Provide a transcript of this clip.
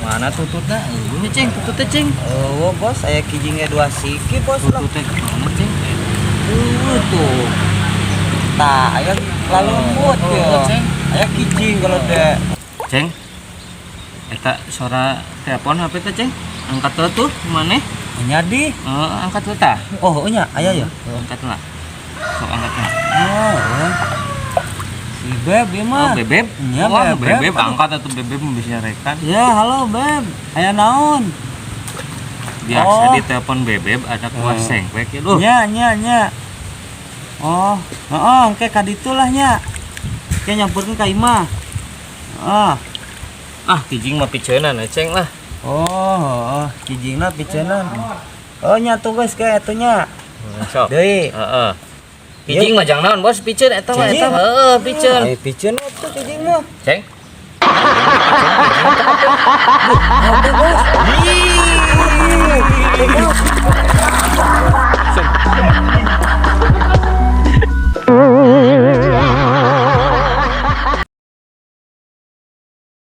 Mana tututnya? Ini ceng, tututnya ceng. Oh bos, saya kijingnya 2 siki bos lah. Tututnya mana ceng? Tuh. Tah, aya lalu lembut ya. Ceng. Aya kijing kalau teh. Ceng. Eta suara telepon HP teh ceng. Angkat tuh mana? Nyadi. Angkat tuh tah. Oh, nya aya ya. Angkat lah. Sok angkat lah. Oh. Si Beb ieu mah. Oh, bebeb. Nya Wah, Beb. bebeb angkat atuh bebeb bisa rekan. Ya, halo Beb. Aya naon? Biasa Oh. di telepon bebeb ada kuas sengklek ya. Nya. Oh, heeh, engke ka ditu lah nya. Ke nyampurkeun ka imah. Kijing mah piceunan ceng lah. Oh, kijingna picenan. Oh, nya tugas ke atunya. Sok. Deui. Heeh. Kijing mah jang naon bos piceun eta mah Kijing? eta. Heeh, piceun. Ai piceun atuh kijing mah. Ceng. Apa